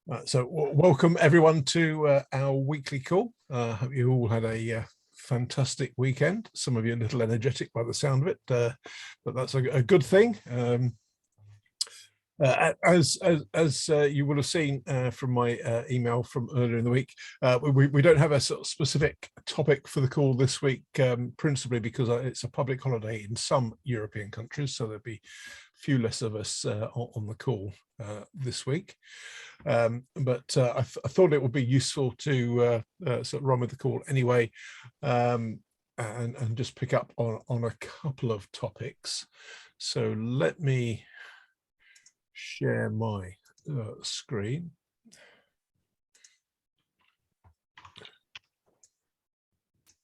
Welcome everyone to our weekly call. Hope you all had a fantastic weekend. Some of you a little energetic by the sound of it, but that's a good thing. As you will have seen from my email from earlier in the week, we don't have a sort of specific topic for the call this week, principally because it's a public holiday in some European countries, so there'll be few less of us on the call this week. But I thought it would be useful to sort of run with the call anyway, and just pick up on a couple of topics. So let me share my screen.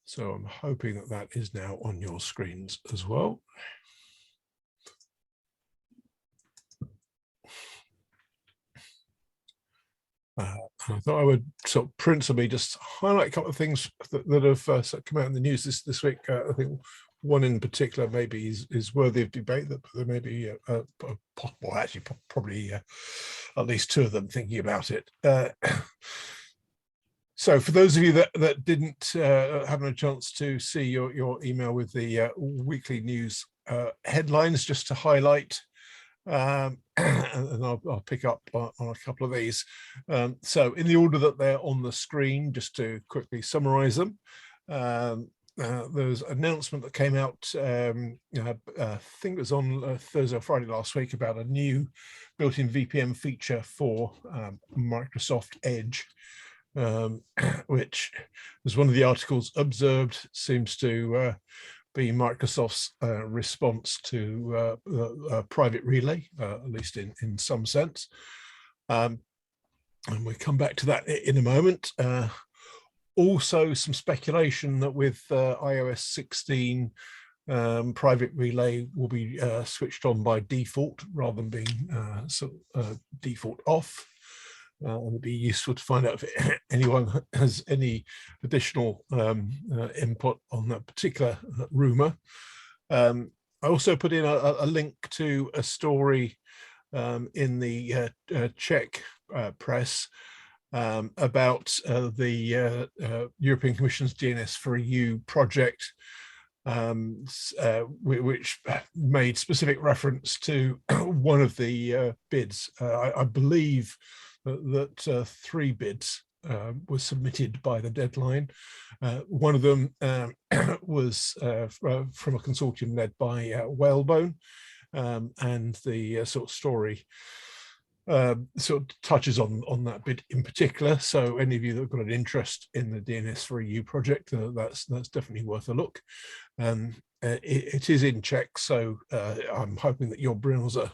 So I'm hoping that that is now on your screens as well. I thought I would sort of principally just highlight a couple of things that have sort of come out in the news this week. I think one in particular maybe is worthy of debate, that there may be, well, actually probably at least two of them thinking about it. So for those of you that didn't have a chance to see your email with the weekly news headlines, just to highlight, and I'll pick up on a couple of these. So in the order that they're on the screen, just to quickly summarize them, there's an announcement that came out, I think it was on Thursday or Friday last week, about a new built-in VPN feature for Microsoft Edge, which, as one of the articles observed, seems to be Microsoft's response to private relay, at least in some sense. And we'll come back to that in a moment. Also, some speculation that with iOS 16, private relay will be switched on by default rather than being default off. And it'd be useful to find out if anyone has any additional input on that particular rumor. I also put in a link to a story in the Czech press about the European Commission's DNS for EU project, which made specific reference to one of the bids. I believe that 3 bids were submitted by the deadline. One of them was from a consortium led by Whalebone, and the sort of story sort of touches on that bid in particular. So any of you that have got an interest in the DNS for EU project, that's definitely worth a look. It is in Czech, so I'm hoping that your browser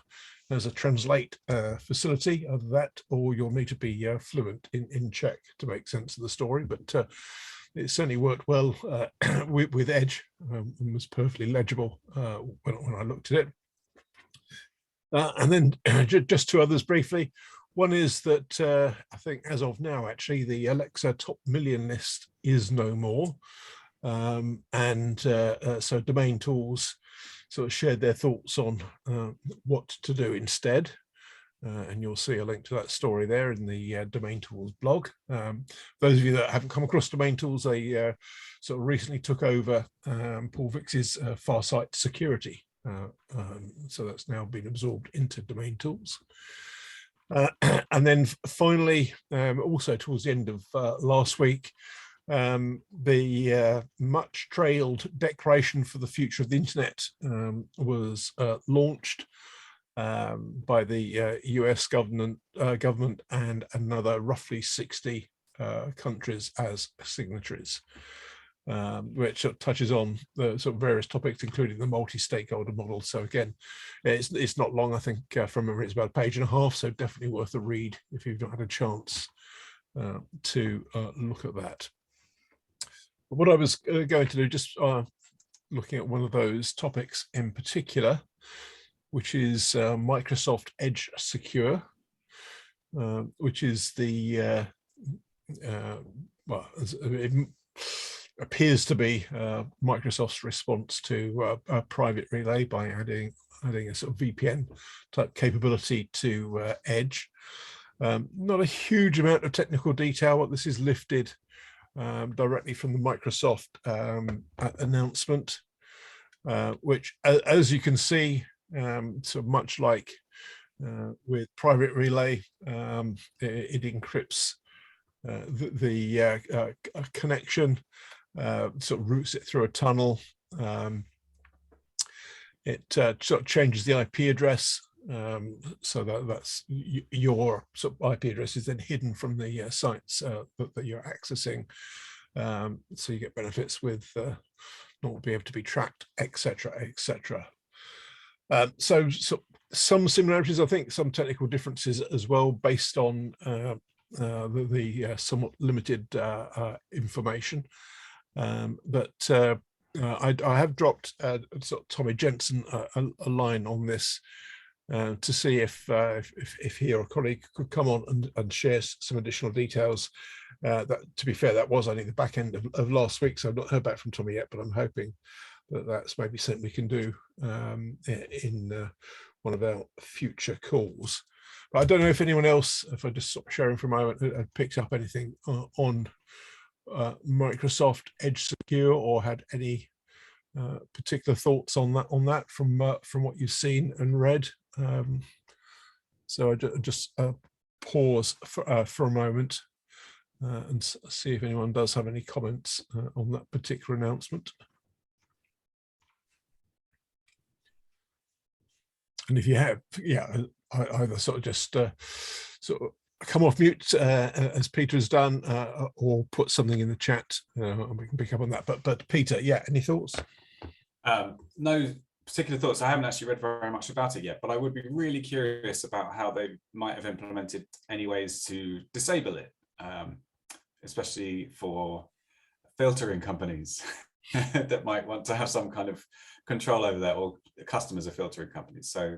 has a translate facility of that, or you'll need to be fluent in Czech to make sense of the story. But it certainly worked well with Edge, and was perfectly legible when I looked at it. And then just 2 others briefly. One is that I think as of now, actually, the Alexa top million list is no more. So Domain Tools sort of shared their thoughts on what to do instead. And you'll see a link to that story there in the Domain Tools blog. Those of you that haven't come across Domain Tools, they sort of recently took over Paul Vix's Farsight security. So that's now been absorbed into Domain Tools. And then finally, also towards the end of last week, the much trailed Declaration for the Future of the Internet was launched by the US government and another roughly 60 countries as signatories, which touches on the sort of various topics, including the multi-stakeholder model. So again, it's not long. I think from memory it's about 1.5 pages, so definitely worth a read if you've not had a chance to look at that. What I was going to do, just looking at one of those topics in particular, which is Microsoft Edge Secure, which is the, well, it appears to be Microsoft's response to a private relay by adding a sort of VPN type capability to Edge. Not a huge amount of technical detail, but this is lifted directly from the Microsoft announcement, which, as you can see, so much like with private relay, it encrypts the connection, sort of routes it through a tunnel. It sort of changes the IP address, so that's your sort of IP address is then hidden from the sites that you're accessing. So you get benefits with not being able to be tracked, etc., etc. So some similarities, I think, some technical differences as well, based on the somewhat limited information. But I have dropped sort of Tommy Jensen a line on this to see if he or a colleague could come on and share some additional details. That, to be fair, that was only the back end of last week, so I've not heard back from Tommy yet, but I'm hoping that that's maybe something we can do in one of our future calls. But I don't know if anyone else, if I just stop sharing for a moment, had picked up anything on Microsoft Edge Secure, or had any particular thoughts on that from what you've seen and read. So I just pause for a moment and see if anyone does have any comments on that particular announcement. And if you have, yeah, either sort of just sort of come off mute as Peter has done, or put something in the chat, and we can pick up on that. But Peter, yeah, any thoughts? No particular thoughts. I haven't actually read very much about it yet, but I would be really curious about how they might have implemented any ways to disable it, especially for filtering companies that might want to have some kind of control over that, or customers of filtering companies. So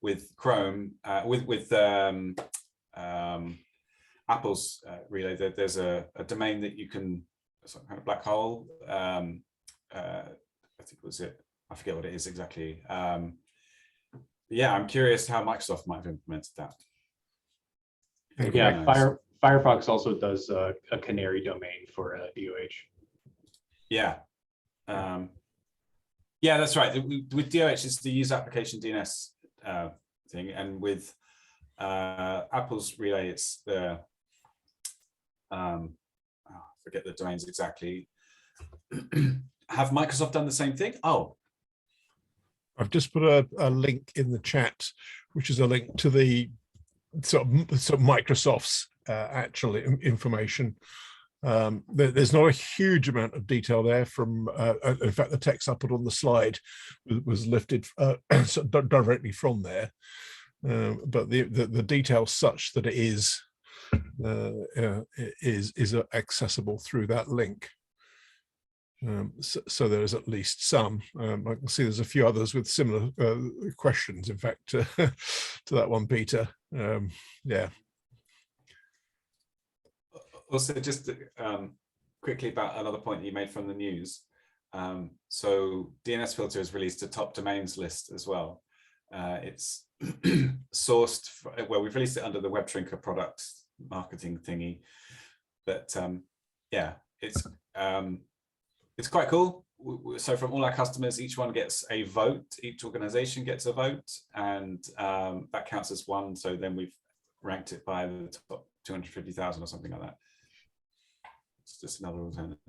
with Chrome, with Apple's relay, there's a domain that you can, some kind of black hole. I think was it. I forget what it is exactly. Yeah, I'm curious how Microsoft might have implemented that. Yeah, Firefox also does a canary domain for DOH. Yeah. Yeah, that's right. With DOH, it's the user application DNS thing, and with Apple's relay, it's the I forget the domains exactly. Have Microsoft done the same thing? Oh, I've just put a link in the chat, which is a link to the sort of Microsoft's actual information. There's not a huge amount of detail there from, in fact, the text I put on the slide was lifted directly from there. But the detail such that it is accessible through that link. So there is at least some. I can see there's a few others with similar questions, in fact, to that one, Peter. Yeah. Also, just quickly about another point you made from the news. So DNS Filter has released a top domains list as well. It's sourced, well, we've released it under the WebTrinker product marketing thingy. But yeah, it's quite cool. So from all our customers, each one gets a vote, each organization gets a vote, and that counts as one. So then we've ranked it by the top 250,000 or something like that. It's just another alternative.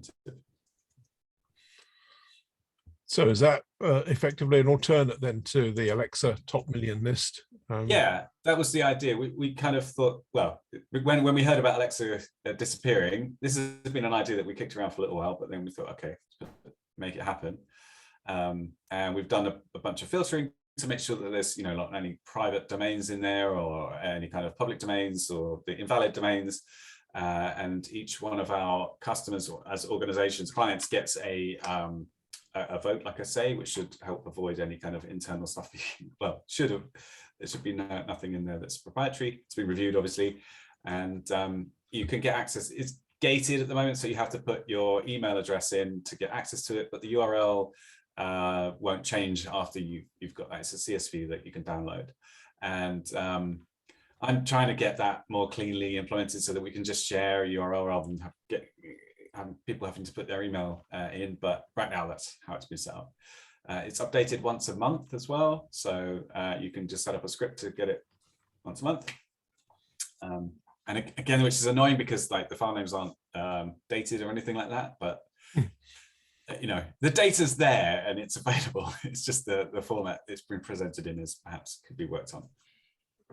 So is that effectively an alternate then to the Alexa top million list? Yeah, that was the idea. We kind of thought, well, when we heard about Alexa disappearing, this has been an idea that we kicked around for a little while, but then we thought, okay, make it happen. And we've done a bunch of filtering to make sure that there's, not any private domains in there or any kind of public domains or the invalid domains. And each one of our customers, or as organizations, clients, gets a vote, like I say, which should help avoid any kind of internal stuff. Well, should have. There should be nothing in there that's proprietary. It's been reviewed, obviously, and you can get access. It's gated at the moment, so you have to put your email address in to get access to it, but the URL won't change after you've got that. It's a CSV that you can download. And I'm trying to get that more cleanly implemented so that we can just share a URL rather than have people having to put their email in. But right now, that's how it's been set up. It's updated once a month as well. So you can just set up a script to get it once a month. And again, which is annoying because like the file names aren't dated or anything like that. But you know, the data's there and it's available. It's just the format it's been presented in is perhaps could be worked on.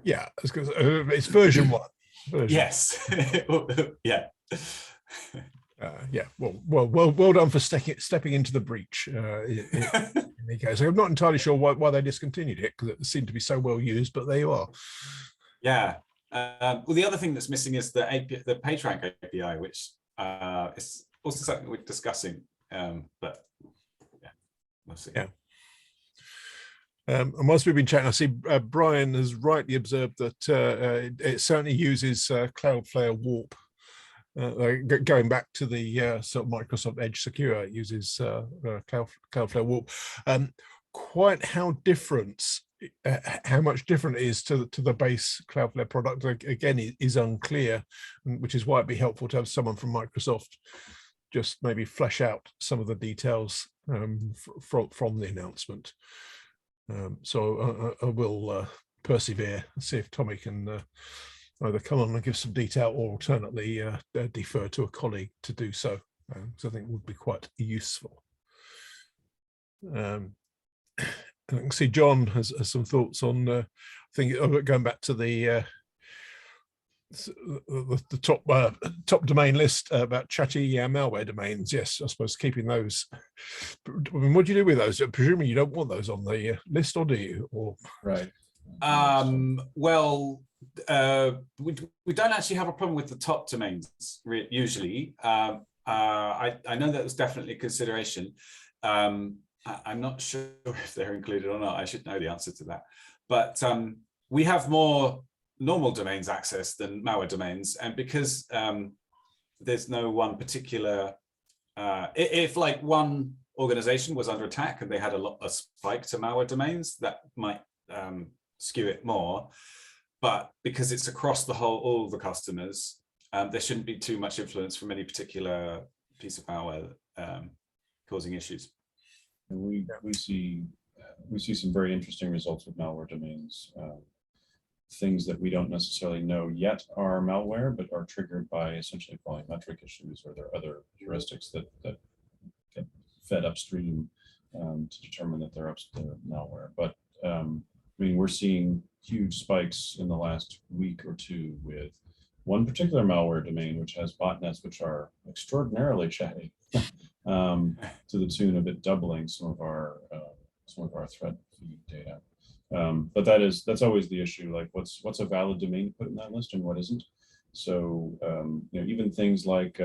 Yeah, it's version 1. Yes. Yeah. Yeah. Well done for stepping into the breach. In any case, I'm not entirely sure why they discontinued it, because it seemed to be so well used, but there you are. Yeah. Well, the other thing that's missing is the API, the PageRank API, which is also something we're discussing. But yeah, we'll see. Yeah. And whilst we've been chatting, I see Brian has rightly observed that it certainly uses Cloudflare Warp. Going back to the sort of Microsoft Edge Secure, it uses Cloudflare Warp. Quite how much different it is to the base Cloudflare product, again, is unclear, which is why it'd be helpful to have someone from Microsoft just maybe flesh out some of the details from the announcement. So I will persevere and see if Tommy can either come on and give some detail or alternately defer to a colleague to do so, because I think it would be quite useful. And I can see John has some thoughts on, I think, going back to the top domain list about chatty malware domains. Yes, I suppose keeping those. I mean, what do you do with those? Presumably you don't want those on the list, or do you? Or Right. Well, we don't actually have a problem with the top domains usually. I know that was definitely a consideration. I'm not sure if they're included or not. I should know the answer to that. But we have more normal domains access than malware domains, and because there's no one particular, if like one organization was under attack and they had a spike to malware domains, that might skew it more. But because it's across all the customers, there shouldn't be too much influence from any particular piece of malware causing issues. And we see some very interesting results with malware domains. Things that we don't necessarily know yet are malware, but are triggered by essentially volumetric issues, or there are other heuristics that get fed upstream to determine that they're malware. But I mean, we're seeing huge spikes in the last week or two with one particular malware domain, which has botnets which are extraordinarily chatty, to the tune of it doubling some of our threat feed data. But that's always the issue. Like, what's a valid domain to put in that list and what isn't? So you know, even things like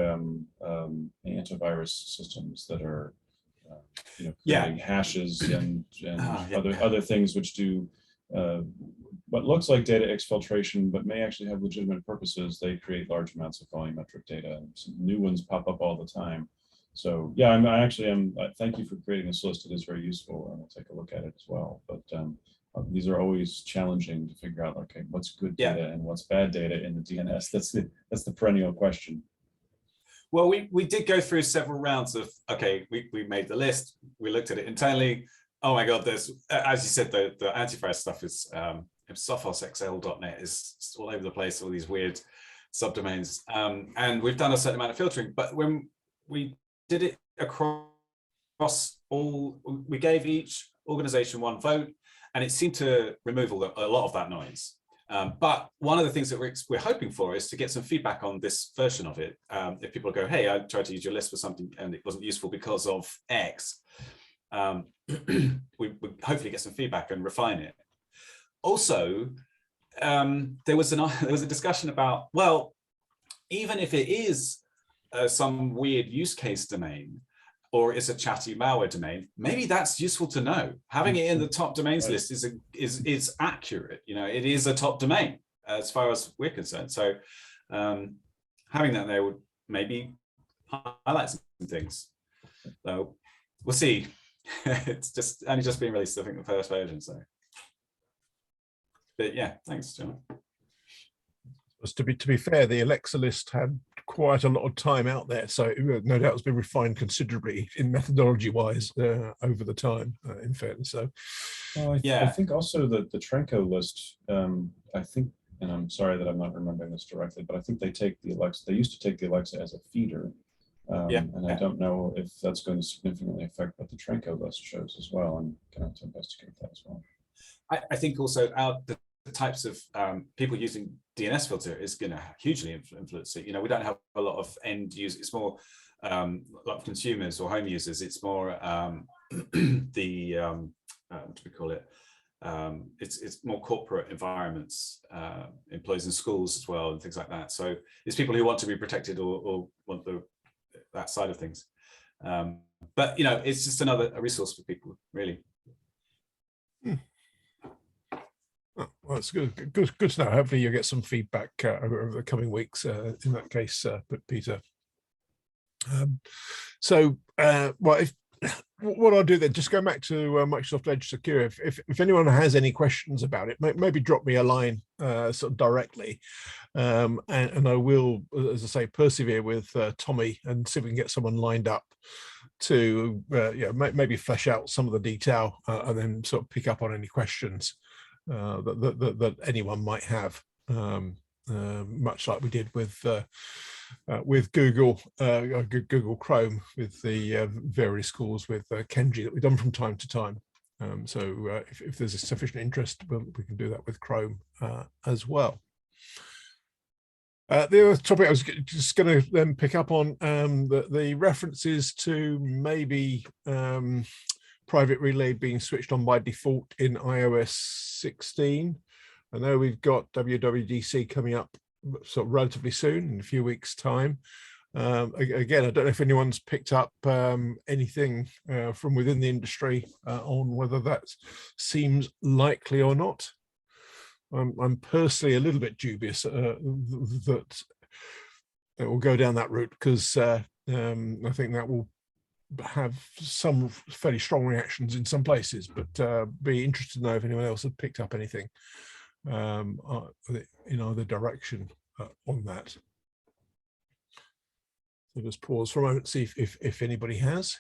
antivirus systems that are you know, creating hashes and other things which do what looks like data exfiltration, but may actually have legitimate purposes. They create large amounts of volumetric data, and some new ones pop up all the time. So yeah, I actually am. Thank you for creating this list. It is very useful, and I'll take a look at it as well. But these are always challenging to figure out, okay, what's good data and what's bad data in the DNS. That's the perennial question. Well, we did go through several rounds of, okay, we made the list, we looked at it internally. Oh my God, there's, as you said, the antivirus stuff is, sophosxl.net is all over the place, all these weird subdomains. And we've done a certain amount of filtering, but when we did it across all, we gave each organization one vote, and it seemed to remove a lot of that noise. But one of the things that we're hoping for is to get some feedback on this version of it. If people go, hey, I tried to use your list for something and it wasn't useful because of X, we hopefully get some feedback and refine it. Also, there was a discussion about, well, even if it is some weird use case domain, or it's a chatty malware domain, maybe that's useful to know. Having it in the top domains list is accurate. You know, it is a top domain as far as we're concerned. So having that there would maybe highlight some things. So we'll see. It's only just being released, I think, the first version. So, but yeah, thanks, John. to be fair, the Alexa list had quite a lot of time out there, so no doubt it's been refined considerably in methodology wise over the time. In fairness, so Well, I Yeah. think also that the Trenco list, I think, and I'm sorry that I'm not remembering this directly, but I think they take the Alexa. They used to take the Alexa as a feeder, and I don't know if that's going to significantly affect what the Trenco list shows as well. I'm going to investigate that as well. I think also the types of people using DNS filter is going to hugely influence it. You know, we don't have a lot of end users. It's more a lot of consumers or home users. It's more the what do we call it? It's more corporate environments, employees in schools as well, and things like that. So it's people who want to be protected or want that side of things. But you know, it's just a resource for people, really. Oh, well, it's good to know. Hopefully you'll get some feedback over the coming weeks in that case, Peter. Well, what I'll do then, just go back to Microsoft Edge Secure. If anyone has any questions about it, maybe drop me a line sort of directly, and I will, as I say, persevere with Tommy and see if we can get someone lined up to maybe flesh out some of the detail and then sort of pick up on any questions that anyone might have, much like we did with Google Chrome with the various calls with Kenji that we've done from time to time. So if there's a sufficient interest, we can do that with Chrome as well. The other topic I was just going to then pick up on, the references to maybe private relay being switched on by default in iOS 16. I know we've got WWDC coming up sort of relatively soon, in a few weeks' time. Again, I don't know if anyone's picked up anything from within the industry on whether that seems likely or not. I'm personally a little bit dubious that it will go down that route, because I think that will have some fairly strong reactions in some places, but be interested to know if anyone else had picked up anything in either direction on that. So just pause for a moment, see if anybody has.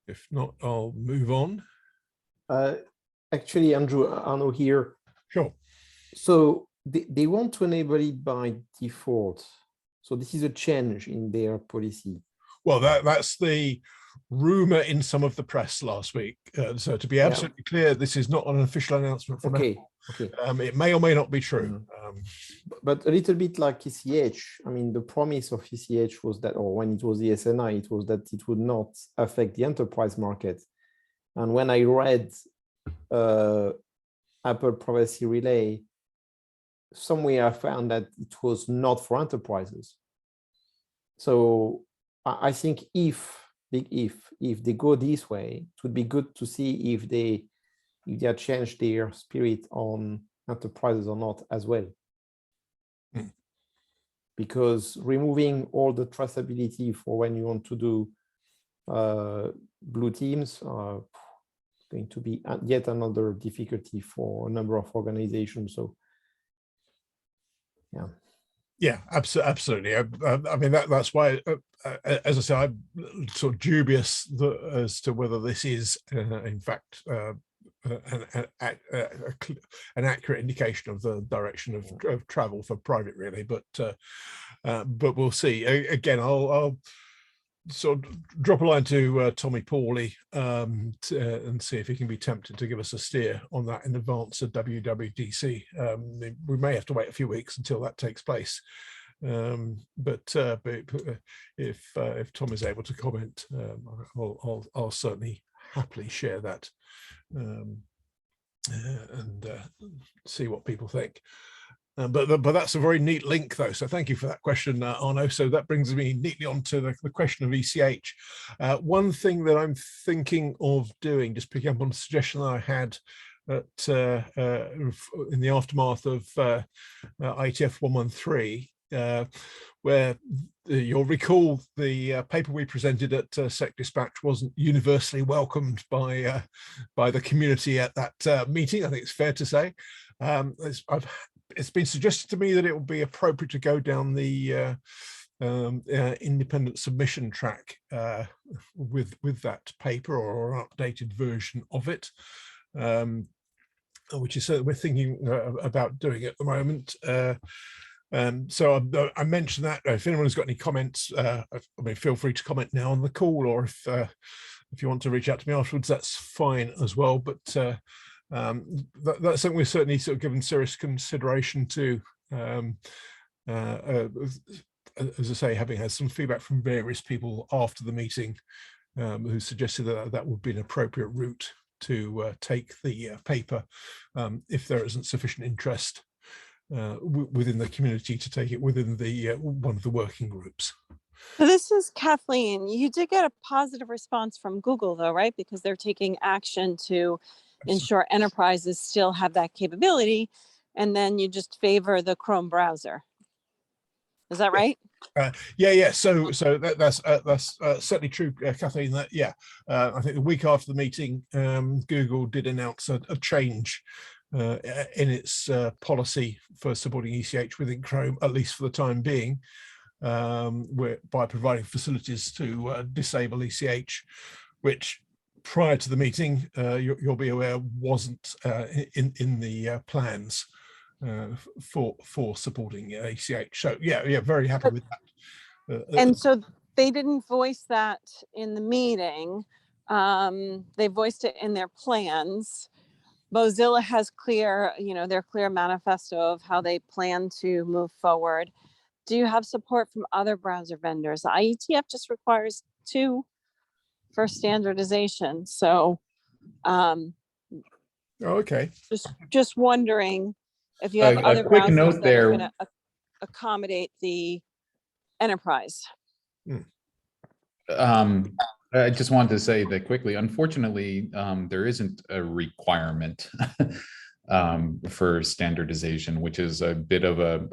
If not, I'll move on. Actually, Andrew, Arno here. Sure. So they want to enable it by default. So this is a change in their policy. Well, that's the rumor in some of the press last week. So to be absolutely clear, this is not an official announcement from Apple. Okay. It may or may not be true. But a little bit like ECH. I mean, the promise of ECH was that, or when it was the SNI, it was that it would not affect the enterprise market. And when I read Apple Privacy Relay, somewhere I found that it was not for enterprises. So I think if they go this way, it would be good to see if they change their spirit on enterprises or not as well. Because removing all the traceability for when you want to do blue teams going to be yet another difficulty for a number of organizations. So yeah, absolutely. I mean, that's why, as I say, I'm sort of dubious as to whether this is in fact an accurate indication of the direction of travel for private relay, but we'll see. Again, I'll sort of drop a line to Tommy Pauly and see if he can be tempted to give us a steer on that in advance of WWDC. We may have to wait a few weeks until that takes place, but if Tom is able to comment, I'll certainly happily share that and see what people think. But that's a very neat link, though. So thank you for that question, Arno. So that brings me neatly on to the question of ECH. One thing that I'm thinking of doing, just picking up on a suggestion that I had in the aftermath of ITF 113, where you'll recall the paper we presented at Sec Dispatch wasn't universally welcomed by the community at that meeting. I think it's fair to say. It's been suggested to me that it will be appropriate to go down the independent submission track with that paper or an updated version of it, which is we're thinking about doing at the moment. So I mentioned that. If anyone has got any comments, I mean, feel free to comment now on the call, or if you want to reach out to me afterwards, that's fine as well. But that's something we're certainly sort of given serious consideration to. As I say, having had some feedback from various people after the meeting who suggested that that would be an appropriate route to take the paper if there isn't sufficient interest within the community to take it within the one of the working groups. So this is Kathleen. You did get a positive response from Google though, right? Because they're taking action to ensure enterprises still have that capability, and then you just favor the Chrome browser. Is that right? Yeah. So that's certainly true, Kathleen. That I think the week after the meeting, Google did announce a change in its policy for supporting ECH within Chrome, at least for the time being, by providing facilities to disable ECH, which prior to the meeting, you'll be aware, wasn't in the plans for supporting ECH. So yeah, very happy with that. And so they didn't voice that in the meeting. They voiced it in their plans. Mozilla has their clear manifesto of how they plan to move forward. Do you have support from other browser vendors? The IETF just requires 2 for standardization. So okay. Just wondering if you have other quick browsers note that are there. going to accommodate the enterprise. I just wanted to say that quickly. Unfortunately, there isn't a requirement for standardization, which is a bit of a.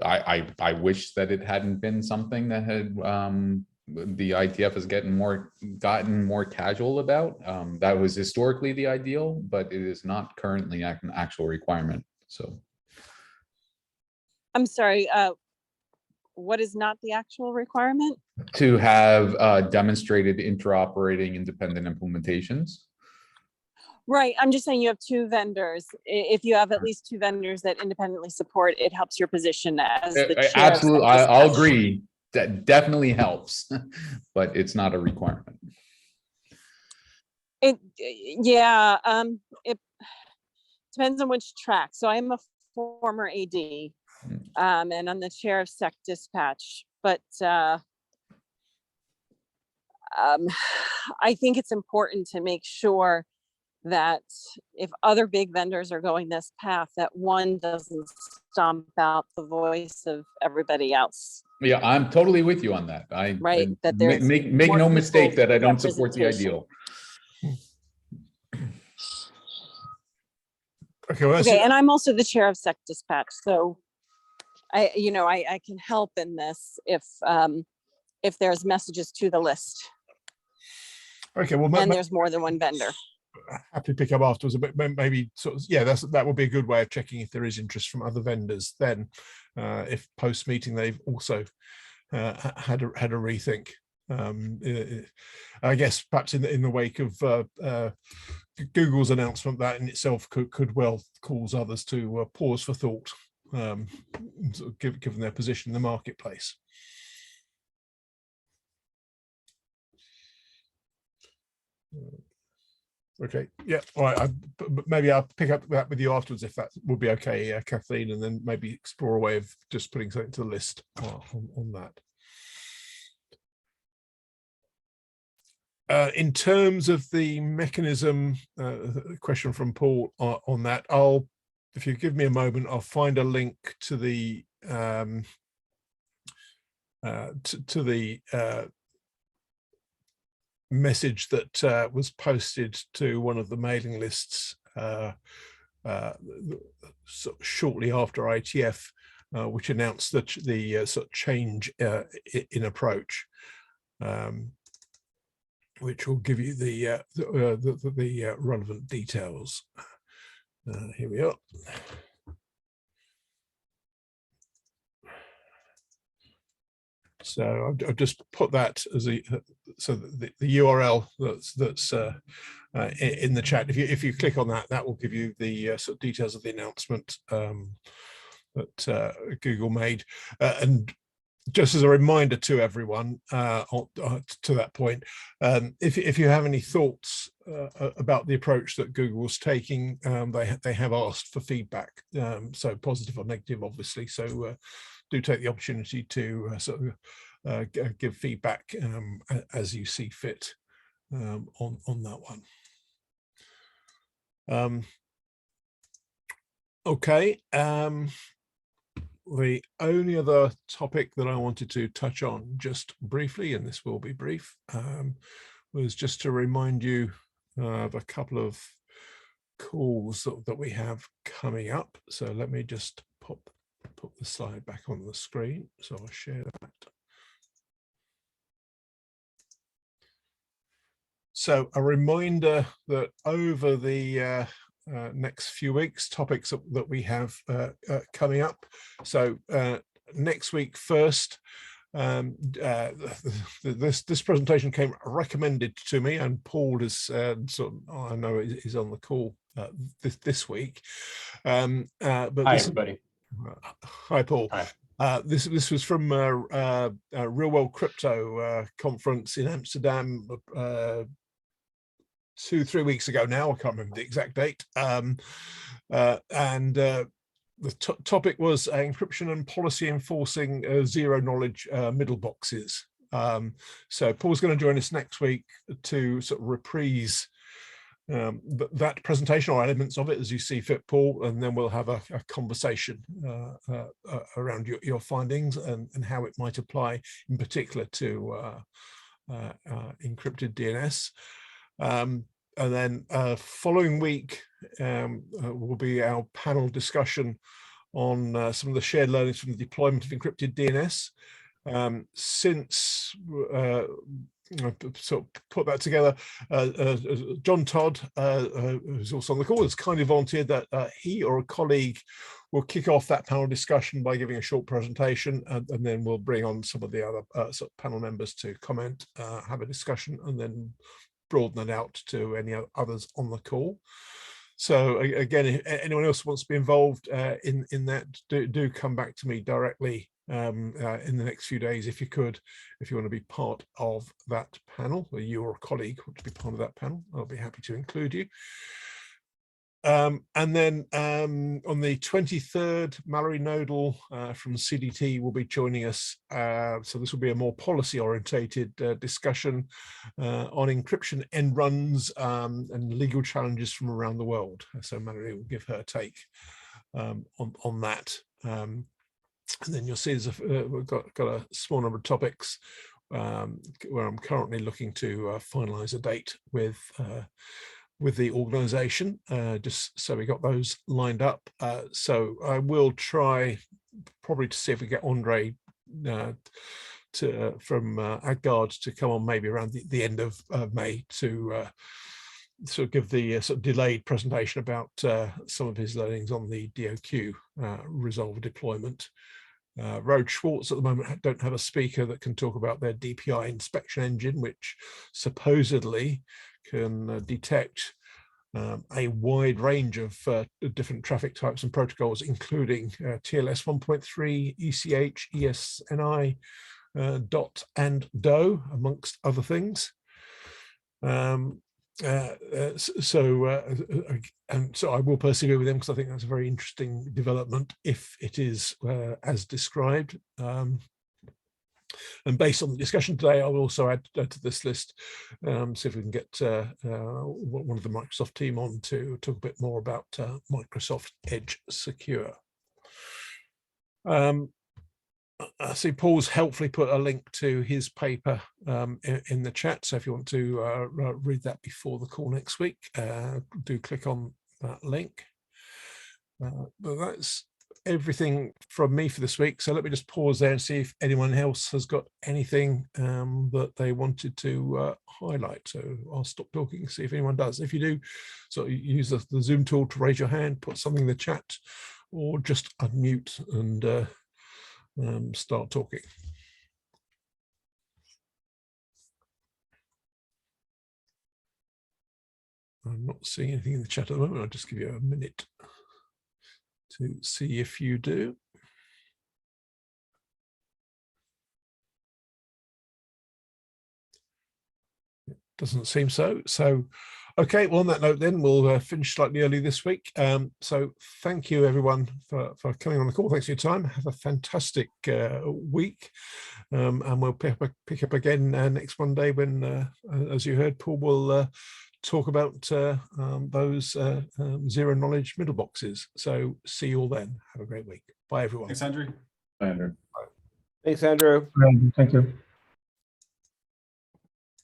I wish that it hadn't been something that had the ITF has gotten more casual about. That was historically the ideal, but it is not currently an actual requirement. So. I'm sorry. What is not the actual requirement? To have demonstrated interoperating independent implementations. Right. I'm just saying you have 2 vendors. If you have at least 2 vendors that independently support, it helps your position as the chair. Absolutely. I'll agree. That definitely helps, but it's not a requirement. It depends on which track. So I'm a former AD, and I'm the chair of Sec Dispatch, but I think it's important to make sure that if other big vendors are going this path, that one doesn't stomp out the voice of everybody else. Yeah, I'm totally with you on that. That there's make no mistake that I don't support the ideal. Okay, and I'm also the chair of Sec Dispatch, so I can help in this if there's messages to the list. Okay, well, and there's more than one vendor. Happy to pick up afterwards, but maybe sort of, that would be a good way of checking if there is interest from other vendors. Then, if post meeting they've also had a rethink. I guess perhaps in the wake of Google's announcement, that in itself could well cause others to pause for thought, sort of given their position in the marketplace. Okay, yeah, all right. Maybe I'll pick up that with you afterwards if that would be okay, Kathleen, and then maybe explore a way of just putting something to the list on that. In terms of the mechanism, question from Paul on that, if you give me a moment, I'll find a link to the message that was posted to one of the mailing lists shortly after ITF, which announced the sort of change in approach, which will give you the relevant details. Here we are. So I've just put that as so the URL that's in the chat. If you click on that, that will give you the sort of details of the announcement that Google made. And just as a reminder to everyone to that point, if you have any thoughts about the approach that Google's taking, they have asked for feedback, so positive or negative, obviously. So do take the opportunity to sort of give feedback as you see fit on that one. Okay. The only other topic that I wanted to touch on just briefly, and this will be brief, was just to remind you of a couple of calls that we have coming up. So let me just put the slide back on the screen. So I'll share that. So a reminder that over the next few weeks, topics that we have coming up. So next week first, this presentation came recommended to me, and Paul is sort of, I know is on the call this week. But Hi, everybody. Hi, Paul. Hi. This was from a Real World Crypto conference in Amsterdam 2-3 weeks ago now. I can't remember the exact date. The topic was encryption and policy enforcing zero knowledge middle boxes. So Paul's going to join us next week to sort of reprise that presentation or elements of it as you see fit, Paul, and then we'll have a conversation around your findings and how it might apply in particular to encrypted DNS. And then following week will be our panel discussion on some of the shared learnings from the deployment of encrypted DNS. Since sort of put that together, John Todd, who's also on the call, has kindly volunteered that he or a colleague will kick off that panel discussion by giving a short presentation, and then we'll bring on some of the other sort of panel members to comment, have a discussion, and then broaden it out to any others on the call. So again, if anyone else wants to be involved in that, do come back to me directly in the next few days, if you could, if you want to be part of that panel, or you or a colleague want to be part of that panel, I'll be happy to include you. And then on the 23rd, Mallory Nodal from CDT will be joining us. So this will be a more policy orientated discussion on encryption end runs and legal challenges from around the world. So Mallory will give her take on that. And then you'll see we've got a small number of topics where I'm currently looking to finalize a date with the organization, just so we got those lined up. So I will try probably to see if we get Andre from Agard to come on maybe around the end of May to sort of give the sort of delayed presentation about some of his learnings on the DOQ resolver deployment. Rode Schwartz at the moment don't have a speaker that can talk about their DPI inspection engine, which supposedly can detect a wide range of different traffic types and protocols, including TLS 1.3, ECH, ESNI, DOT and DO, amongst other things. So I will persevere with them because I think that's a very interesting development if it is as described. And based on the discussion today, I will also add to this list, see if we can get one of the Microsoft team on to talk a bit more about Microsoft Edge Secure. I see Paul's helpfully put a link to his paper in the chat. So if you want to read that before the call next week, do click on that link. But that's everything from me for this week. So let me just pause there and see if anyone else has got anything that they wanted to highlight. So I'll stop talking, see if anyone does. If you do, so use the Zoom tool to raise your hand, put something in the chat, or just unmute and start talking. I'm not seeing anything in the chat at the moment. I'll just give you a minute to see if you do. It doesn't seem so. So, okay, well, on that note, then we'll finish slightly early this week. So thank you, everyone, for coming on the call. Thanks for your time. Have a fantastic week. And we'll pick up again next Monday when, as you heard, Paul will talk about those zero knowledge middle boxes. So see you all then. Have a great week. Bye, everyone. Thanks, Andrew. Andrew. Thanks, Andrew. Thank you.